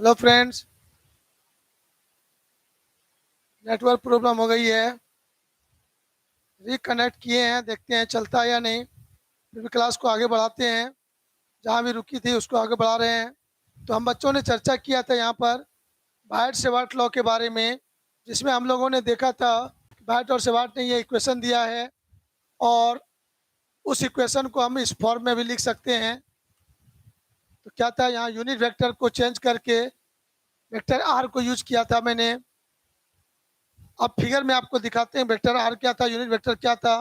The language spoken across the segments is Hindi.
हेलो फ्रेंड्स, नेटवर्क प्रॉब्लम हो गई है। रिकनेक्ट किए हैं, देखते हैं चलता है या नहीं। फिर भी क्लास को आगे बढ़ाते हैं, जहाँ भी रुकी थी उसको आगे बढ़ा रहे हैं। तो हम बच्चों ने चर्चा किया था यहाँ पर बायट सेवार्ट लॉ के बारे में, जिसमें हम लोगों ने देखा था कि बायट और सेवार्ट ने ये इक्वेशन दिया है और उस इक्वेशन को हम इस फॉर्म में भी लिख सकते हैं। तो क्या था, यहाँ यूनिट वेक्टर को चेंज करके वेक्टर आर को यूज किया था मैंने। अब फिगर में आपको दिखाते हैं वेक्टर आर क्या था, यूनिट वेक्टर क्या था।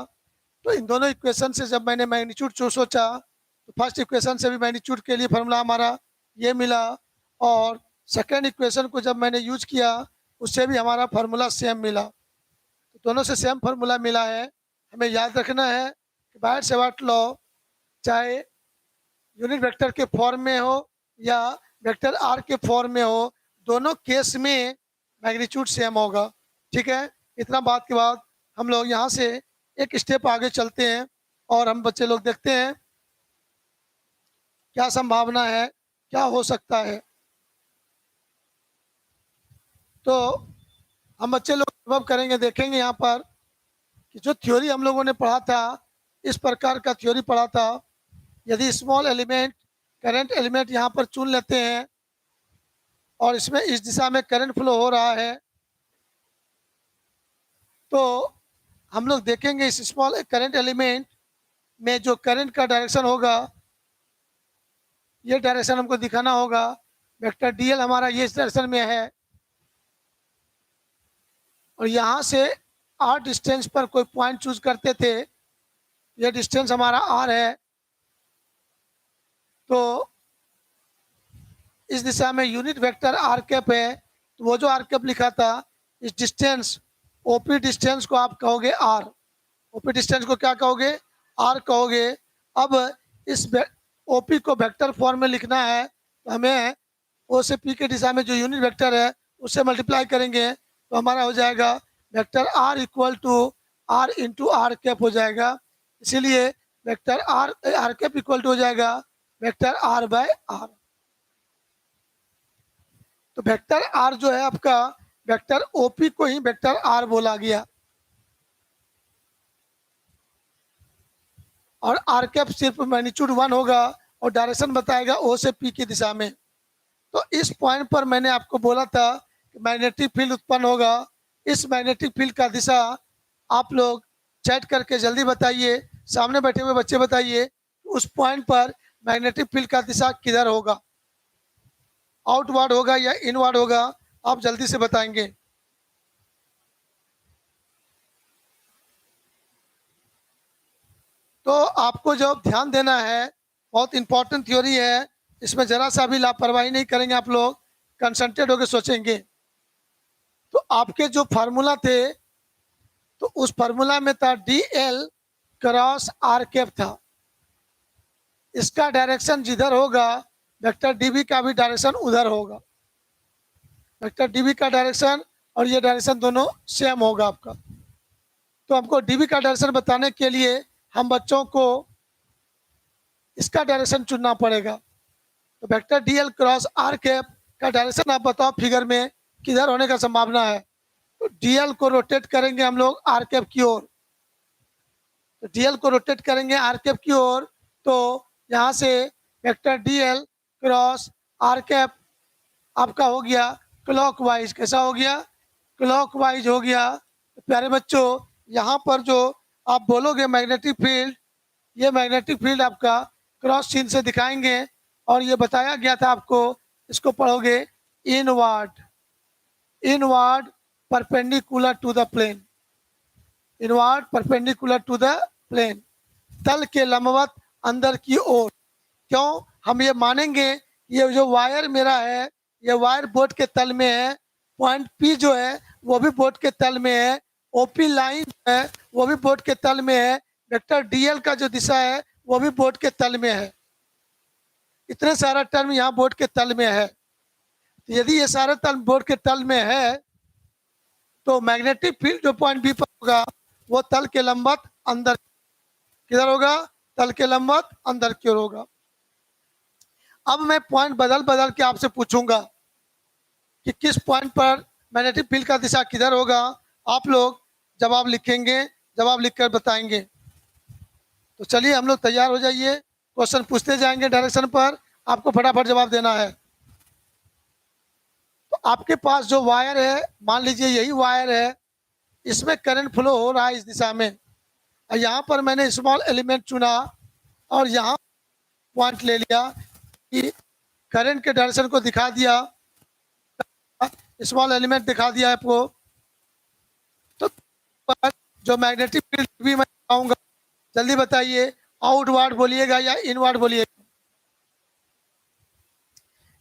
तो इन दोनों इक्वेशन से जब मैंने मैग्नीट्यूड सोचा, तो फर्स्ट इक्वेशन से भी मैग्नीट्यूड के लिए फॉर्मूला हमारा ये मिला, और सेकेंड इक्वेशन को जब मैंने यूज किया उससे भी हमारा फार्मूला सेम मिला। तो दोनों से सेम फार्मूला मिला है। हमें याद रखना है कि बायट सेवार्ट लॉ चाहे यूनिट वेक्टर के फॉर्म में हो या वेक्टर आर के फॉर्म में हो, दोनों केस में मैग्नीट्यूड सेम होगा। ठीक है, इतना बात के बाद हम लोग यहाँ से एक स्टेप आगे चलते हैं और हम बच्चे लोग देखते हैं क्या संभावना है, क्या हो सकता है। तो हम बच्चे लोग अनुभव करेंगे, देखेंगे यहाँ पर कि जो थ्योरी हम लोगों ने पढ़ा था, इस प्रकार का थ्योरी पढ़ा था। यदि स्मॉल एलिमेंट करंट एलिमेंट यहाँ पर चुन लेते हैं और इसमें इस दिशा में करंट फ्लो हो रहा है, तो हम लोग देखेंगे इस स्मॉल करंट एलिमेंट में जो करंट का डायरेक्शन होगा, ये डायरेक्शन हमको दिखाना होगा। वेक्टर डीएल हमारा ये इस डायरेक्शन में है और यहाँ से आर डिस्टेंस पर कोई पॉइंट चूज करते थे। ये डिस्टेंस हमारा आर है, तो इस दिशा में यूनिट वेक्टर आर कैप है। तो वो जो आर कैप लिखा था, इस डिस्टेंस ओपी डिस्टेंस को आप कहोगे आर। ओपी डिस्टेंस को क्या कहोगे? आर कहोगे। अब इस ओपी को वेक्टर फॉर्म में लिखना है, तो हमें ओ से पी के दिशा में जो यूनिट वेक्टर है उससे मल्टीप्लाई करेंगे, तो हमारा हो जाएगा vector R equal to R into R cap हो जाएगा। इसीलिए vector R R cap equal to हो जाएगा वेक्टर आर बाय आर। तो वेक्टर आर जो है आपका, वेक्टर ओपी को ही वेक्टर आर बोला गया, और आर कैप सिर्फ मैग्नीट्यूड 1 होगा और डायरेक्शन बताएगा ओ से पी की दिशा में। तो इस पॉइंट पर मैंने आपको बोला था कि मैग्नेटिक फील्ड उत्पन्न होगा। इस मैग्नेटिक फील्ड का दिशा आप लोग चैट करके जल्दी बताइए, सामने बैठे हुए बच्चे बताइए, उस पॉइंट पर मैग्नेटिक फील्ड का दिशा किधर होगा, आउटवर्ड होगा या इनवर्ड होगा? आप जल्दी से बताएंगे। तो आपको जो ध्यान देना है, बहुत इंपॉर्टेंट थ्योरी है, इसमें जरा सा भी लापरवाही नहीं करेंगे आप लोग, कंसंट्रेट होकर सोचेंगे। तो आपके जो फार्मूला थे, तो उस फार्मूला में था D L cross R cap था। इसका डायरेक्शन जिधर होगा, वेक्टर डीबी का भी डायरेक्शन उधर होगा। वेक्टर डीबी का डायरेक्शन और ये डायरेक्शन दोनों सेम होगा आपका। तो हमको डीबी का डायरेक्शन बताने के लिए हम बच्चों को इसका डायरेक्शन चुनना पड़ेगा। तो vector D L cross R cap का डायरेक्शन आप बताओ फिगर में किधर होने का संभावना है। तो डीएल को रोटेट करेंगे हम लोग आर कैप की ओर। तो डीएल को रोटेट करेंगे आर कैप की ओर, तो यहाँ से vector DL cross R cap आपका हो गया क्लॉकवाइज। कैसा हो गया? क्लॉकवाइज हो गया। तो प्यारे बच्चों, यहाँ पर जो आप बोलोगे मैग्नेटिक फील्ड, ये मैग्नेटिक फील्ड आपका क्रॉस चिन्ह से दिखाएंगे, और ये बताया गया था आपको, इसको पढ़ोगे inward, inward perpendicular to the plane, inward perpendicular to the plane, तल के लंबवत अंदर की ओर। क्यों हम ये मानेंगे? ये जो वायर मेरा है, ये वायर बोर्ड के तल में है, पॉइंट पी जो है वो भी बोर्ड के तल में है, ओपी लाइन जो है वो भी बोर्ड के तल में है, वेक्टर डीएल का जो दिशा है वो भी बोर्ड के तल में है। इतने सारा टर्म यहाँ बोर्ड के तल में है। तो यदि ये सारे तल बोर्ड के तल में है, तो मैग्नेटिक फील्ड जो पॉइंट बी पर होगा वो तल के लंबवत अंदर, किधर होगा? तल के लंबवत अंदर की ओर होगा। अब मैं पॉइंट बदल बदल के आपसे पूछूंगा, कि किस पॉइंट पर मैग्नेटिक फील्ड का दिशा किधर होगा, आप लोग जवाब लिखेंगे, जवाब लिखकर बताएंगे। तो चलिए हम लोग तैयार हो जाइए, क्वेश्चन पूछते जाएंगे डायरेक्शन पर, आपको फटाफट जवाब देना है। तो आपके पास जो वायर है, मान लीजिए यही वायर है, इसमें करंट फ्लो हो रहा है इस दिशा में, और यहाँ पर मैंने स्मॉल एलिमेंट चुना और यहाँ पॉइंट ले लिया कि करंट के डायरेक्शन को दिखा दिया, स्मॉल एलिमेंट दिखा दिया आपको। तो जो मैग्नेटिक फील्ड भी मैं बताऊंगा, जल्दी बताइए, आउटवर्ड बोलिएगा या इनवर्ड बोलिएगा?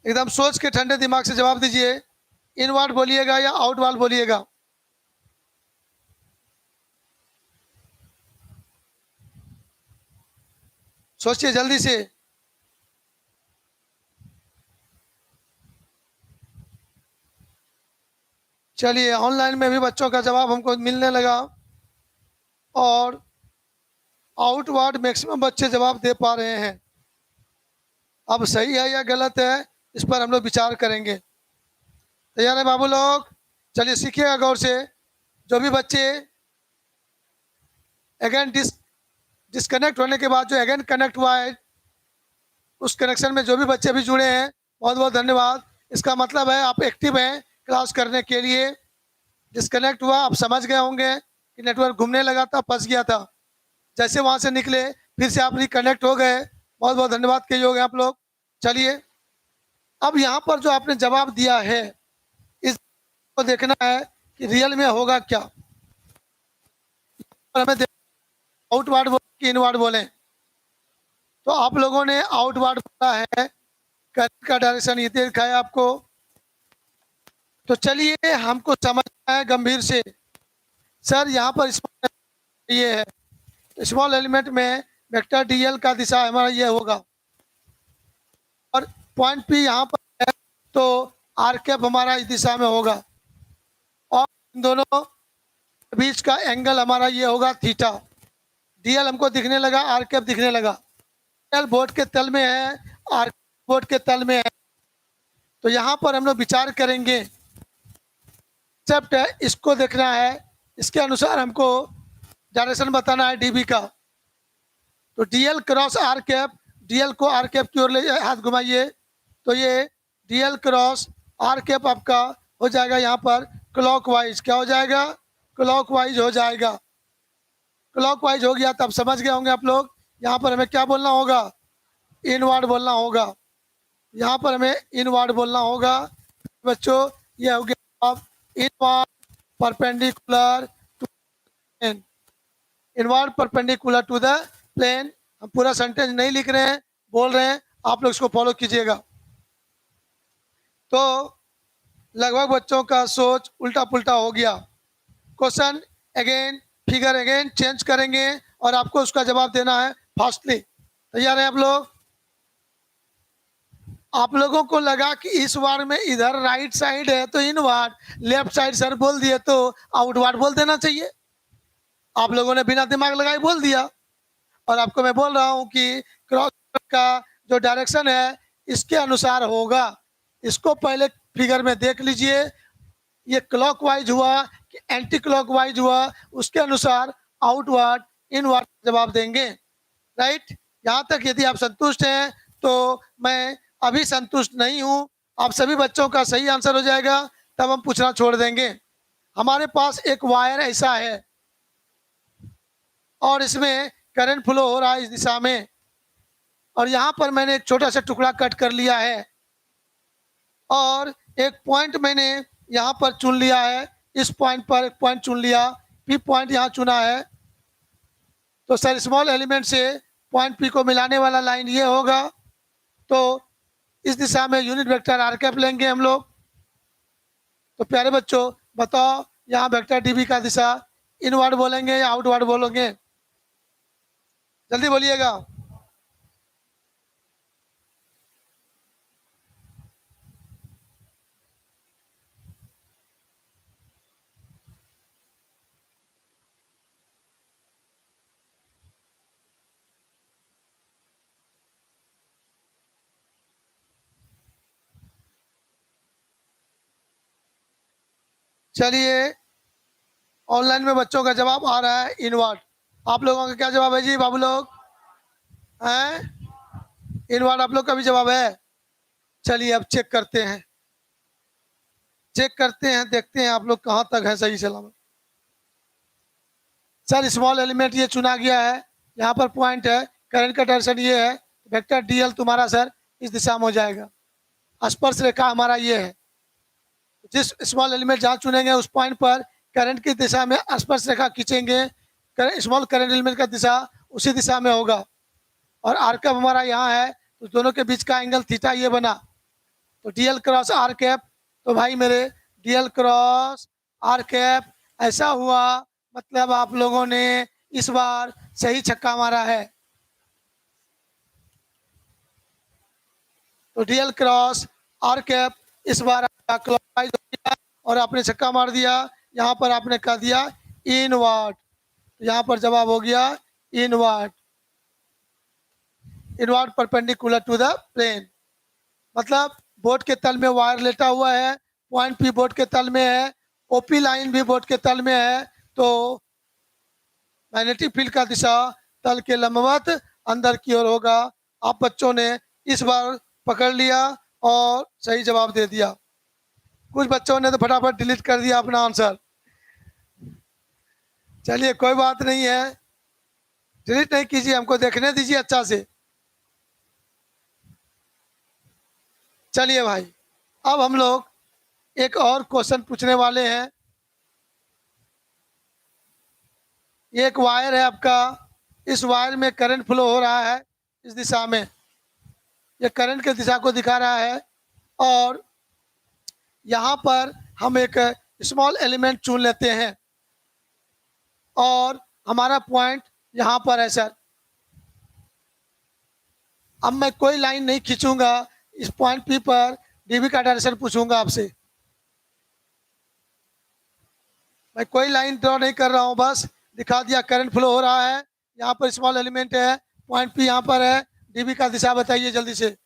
एकदम सोच के ठंडे दिमाग से जवाब दीजिए, इनवर्ड बोलिएगा या आउटवर्ड बोलिएगा? सोचिए जल्दी से। चलिए ऑनलाइन में भी बच्चों का जवाब हमको मिलने लगा, और आउटवर्ड मैक्सिमम बच्चे जवाब दे पा रहे हैं। अब सही है या गलत है, इस पर हम लोग विचार करेंगे। तैयार है बाबू लोग? चलिए सीखिएगा गौर से। जो भी बच्चे अगेन डिस्कनेक्ट होने के बाद जो अगेन कनेक्ट हुआ है, उस कनेक्शन में जो भी बच्चे भी जुड़े हैं, बहुत बहुत धन्यवाद। इसका मतलब है आप एक्टिव हैं क्लास करने के लिए। डिस्कनेक्ट हुआ, आप समझ गए होंगे कि नेटवर्क घूमने लगा था, फंस गया था, जैसे वहां से निकले फिर से आप रिकनेक्ट हो गए, बहुत बहुत धन्यवाद के योग हैं आप लोग। चलिए अब यहाँ पर जो आपने जवाब दिया है, इसको देखना है कि रियल में होगा क्या। और हमें आउटवर्ड बोले कि इनवर्ड बोले? तो आप लोगों ने आउटवर्ड बोला है, करंट का डायरेक्शन ये देखा है आपको। तो चलिए हमको समझना है गंभीर से। सर यहाँ पर ये है, स्मॉल एलिमेंट में वेक्टर डीएल का दिशा हमारा ये होगा, और पॉइंट पी यहाँ पर है, तो आर कैप हमारा इस दिशा में होगा, और इन दोनों के बीच का एंगल हमारा ये होगा थीटा। डीएल हमको दिखने लगा, आर कैप दिखने लगा। एल बोर्ड के तल में है, आर बोर्ड के तल में है। तो यहाँ पर हम लोग विचार करेंगे, कंसेप्ट है इसको देखना है, इसके अनुसार हमको डायरेक्शन बताना है डीबी का। तो DL cross R cap, DL को आर कैप की ओर ले हाथ घुमाइए, तो ये डीएल क्रॉस आर कैप आपका हो जाएगा यहाँ पर क्लॉकवाइज। क्या हो जाएगा? क्लॉकवाइज हो जाएगा। क्लॉकवाइज हो गया, तब समझ गए होंगे आप लोग। यहाँ पर हमें क्या बोलना होगा? इनवर्ड बोलना होगा। यहाँ पर हमें इनवर्ड बोलना होगा बच्चों। ये हो गया अब inward perpendicular to plane, inward perpendicular to the plane. हम पूरा सेंटेंस नहीं लिख रहे हैं, बोल रहे हैं, आप लोग इसको फॉलो कीजिएगा। तो लगभग बच्चों का सोच उल्टा पुल्टा हो गया। Question again, figure again change करेंगे और आपको उसका जवाब देना है फास्टली। तैयार है आप लोग? आप लोगों को लगा कि इस वार में इधर राइट साइड है तो इनवार्ड, लेफ्ट साइड सर बोल दिए तो आउटवार्ड बोल देना चाहिए। आप लोगों ने बिना दिमाग लगाए बोल दिया, और आपको मैं बोल रहा हूं कि क्रॉस का जो डायरेक्शन है इसके अनुसार होगा। इसको पहले फिगर में देख लीजिए, ये क्लॉकवाइज हुआ कि एंटी क्लॉकवाइज हुआ, उसके अनुसार आउटवर्ड इनवर्ड जवाब देंगे। राइट? यहाँ तक यदि आप संतुष्ट हैं तो मैं अभी संतुष्ट नहीं हूँ। आप सभी बच्चों का सही आंसर हो जाएगा, तब हम पूछना छोड़ देंगे। हमारे पास एक वायर ऐसा है और इसमें करंट फ्लो हो रहा है इस दिशा में, और यहाँ पर मैंने एक छोटा सा टुकड़ा कट कर लिया है, और एक पॉइंट मैंने यहाँ पर चुन लिया है। इस पॉइंट पर एक पॉइंट चुन लिया, पी पॉइंट यहाँ चुना है। तो सर स्मॉल एलिमेंट से पॉइंट पी को मिलाने वाला लाइन ये होगा, तो इस दिशा में यूनिट वेक्टर आर कैप लेंगे हम लोग। तो प्यारे बच्चों बताओ, यहाँ वेक्टर डीबी का दिशा इनवर्ड बोलेंगे या आउटवर्ड बोलेंगे? जल्दी बोलिएगा। चलिए, ऑनलाइन में बच्चों का जवाब आ रहा है इनवर्ट। आप लोगों का क्या जवाब है जी बाबू लोग? हैं? इनवर्ट आप लोग का भी जवाब है? चलिए अब चेक करते हैं, देखते हैं आप लोग कहाँ तक है सही सलामत। सर स्मॉल एलिमेंट ये चुना गया है, यहाँ पर पॉइंट है, करंट का डायरेक्शन ये है, वेक्टर डीएल तुम्हारा सर इस दिशा में हो जाएगा। स्पर्श रेखा हमारा ये है, जिस स्मॉल एलिमेंट जहाँ चुनेंगे उस पॉइंट पर करंट की दिशा में स्पर्श रेखा खींचेंगे, स्मॉल करंट एलिमेंट का दिशा उसी दिशा में होगा। और आर कैप हमारा यहाँ है, तो दोनों के बीच का एंगल थीटा ये बना, तो डीएल क्रॉस आर कैप, तो भाई मेरे डीएल क्रॉस आर कैप ऐसा हुआ, मतलब आप लोगों ने इस बार सही छक्का मारा है। तो डीएल क्रॉस आर कैप इस बार क्लॉकवाइज हो गया और आपने छक्का मार दिया। यहाँ पर आपने कह दिया इनवर्ट, तो यहाँ पर जवाब हो गया invert. Invert perpendicular to the plane, मतलब बोर्ड के तल में वायर लेटा हुआ है, पॉइंट पी बोर्ड के तल में है, ओपी लाइन भी बोर्ड के तल में है, तो मैग्नेटिक फील्ड का दिशा तल के लंबवत अंदर की ओर होगा। आप बच्चों ने इस बार पकड़ लिया और सही जवाब दे दिया। कुछ बच्चों ने तो फटाफट डिलीट कर दिया अपना आंसर। चलिए कोई बात नहीं है, डिलीट नहीं कीजिए, हमको देखने दीजिए अच्छा से। चलिए भाई, अब हम लोग एक और क्वेश्चन पूछने वाले हैं। ये एक वायर है आपका, इस वायर में करंट फ्लो हो रहा है इस दिशा में, ये करंट की दिशा को दिखा रहा है, और यहाँ पर हम एक स्मॉल एलिमेंट चुन लेते हैं और हमारा पॉइंट यहाँ पर है सर। अब मैं कोई लाइन नहीं खींचूंगा, इस पॉइंट पी पर डीबी का डायरेक्शन पूछूंगा आपसे। मैं कोई लाइन ड्रॉ नहीं कर रहा हूँ, बस दिखा दिया करंट फ्लो हो रहा है, यहाँ पर स्मॉल एलिमेंट है, पॉइंट पी यहाँ पर है, डीबी का दिशा बताइए जल्दी से।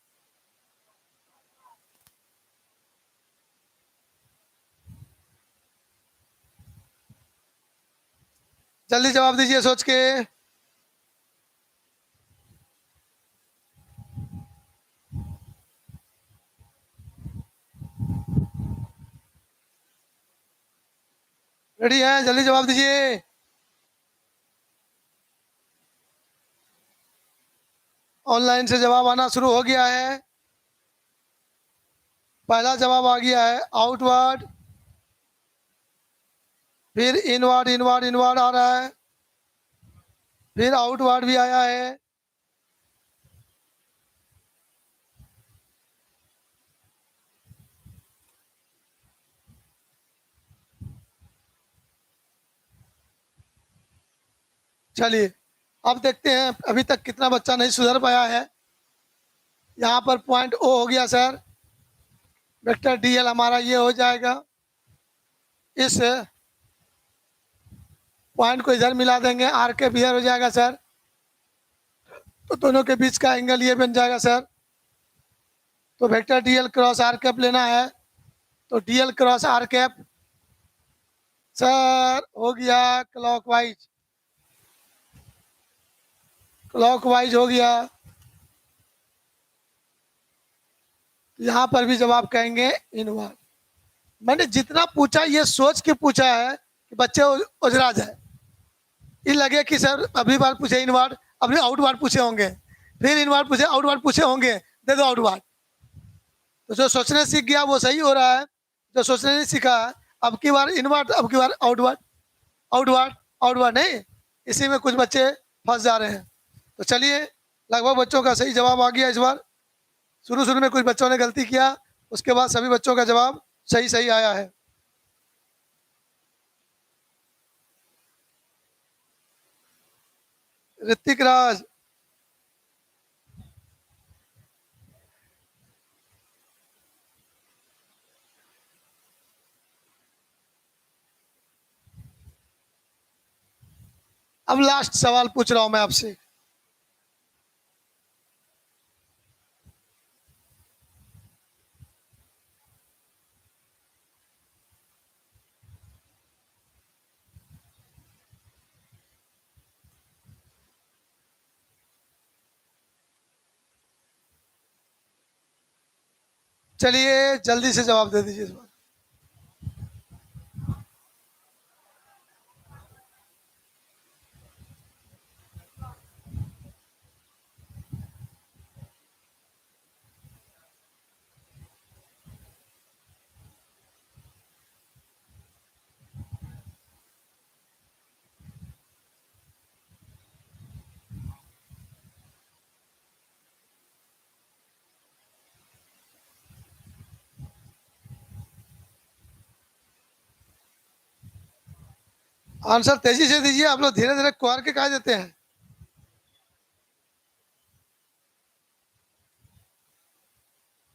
जल्दी जवाब दीजिए सोच के। रेडी है? जल्दी जवाब दीजिए। ऑनलाइन से जवाब आना शुरू हो गया है। पहला जवाब आ गया है आउटवर्ड, फिर इनवर्ड इनवर्ड इनवर्ड आ रहा है, फिर आउटवर्ड भी आया है। चलिए अब देखते हैं अभी तक कितना बच्चा नहीं सुधर पाया है। यहाँ पर पॉइंट ओ हो गया सर, वेक्टर डीएल हमारा ये हो जाएगा, इस पॉइंट को इधर मिला देंगे, आर के इधर हो जाएगा सर, तो दोनों के बीच का एंगल ये बन जाएगा सर। तो vector DL cross R cap लेना है, तो DL cross R cap sir हो गया क्लॉकवाइज, क्लॉकवाइज हो गया। यहाँ पर भी जवाब कहेंगे इनवर्ड। मैंने जितना पूछा ये सोच के पूछा है कि बच्चे उजरा जाए, ये लगे कि सर अभी बार पूछे इनवर्ड, अभी आउटवर्ड पूछे होंगे, फिर इनवर्ड पूछे आउटवर्ड पूछे होंगे, दे दो आउटवर्ड। तो जो सोचने सीख गया वो सही हो रहा है, जो सोचने नहीं सीखा अब की बार इनवर्ड, अब की बार आउटवर्ड, आउटवर्ड आउटवर्ड नहीं, इसी में कुछ बच्चे फंस जा रहे हैं। तो चलिए लगभग बच्चों का सही जवाब आ गया इस बार। शुरू शुरू में कुछ बच्चों ने गलती किया, उसके बाद सभी बच्चों का जवाब सही सही आया है। ऋतिक राज, अब लास्ट सवाल पूछ रहा हूं मैं आपसे। चलिए जल्दी से जवाब दे दीजिए इस बार। आंसर तेजी से दीजिए, आप लोग धीरे धीरे कुआर के कहा देते हैं।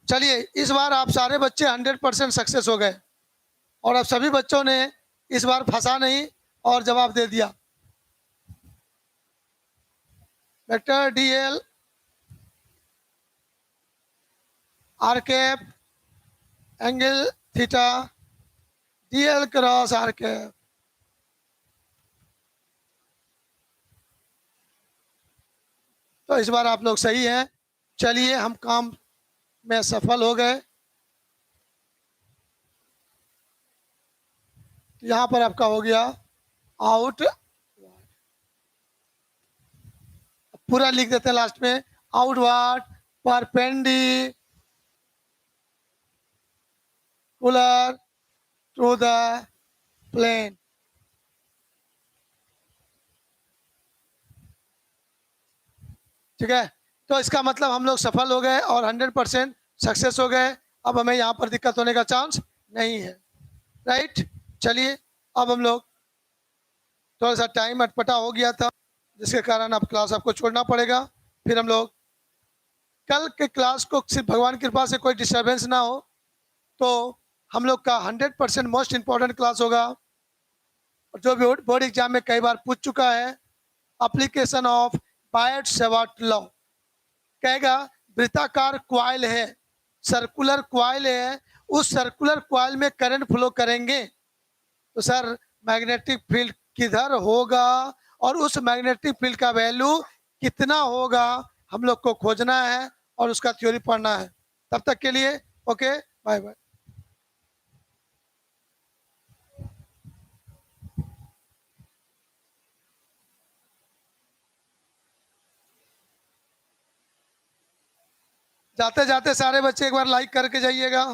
चलिए इस बार आप सारे बच्चे 100% सक्सेस हो गए और अब सभी बच्चों ने इस बार फंसा नहीं और जवाब दे दिया। Vector D L R cap angle theta D L cross R cap. तो इस बार आप लोग सही हैं। चलिए हम काम में सफल हो गए। यहाँ पर आपका हो गया आउट, पूरा लिख देते हैं लास्ट में, outward perpendicular to the plane. ठीक है, तो इसका मतलब हम लोग सफल हो गए और 100% सक्सेस हो गए। अब हमें यहाँ पर दिक्कत होने का चांस नहीं है। राइट, चलिए अब हम लोग, थोड़ा सा टाइम अटपटा हो गया था जिसके कारण अब क्लास आपको छोड़ना पड़ेगा। फिर हम लोग कल के क्लास को, सिर्फ भगवान की कृपा से कोई डिस्टर्बेंस ना हो, तो हम लोग का 100% मोस्ट इंपॉर्टेंट क्लास होगा, जो भी बोर्ड एग्जाम में कई बार पूछ चुका है, एप्लीकेशन ऑफ बायट सेवार्ट लॉ। कहेगा वृत्ताकार क्वाइल है, सर्कुलर क्वाइल है, उस सर्कुलर क्वाइल में करंट फ्लो करेंगे तो सर मैग्नेटिक फील्ड किधर होगा और उस मैग्नेटिक फील्ड का वैल्यू कितना होगा, हम लोग को खोजना है और उसका थ्योरी पढ़ना है। तब तक के लिए ओके, बाय बाय। जाते जाते सारे बच्चे एक बार लाइक करके जाइएगा।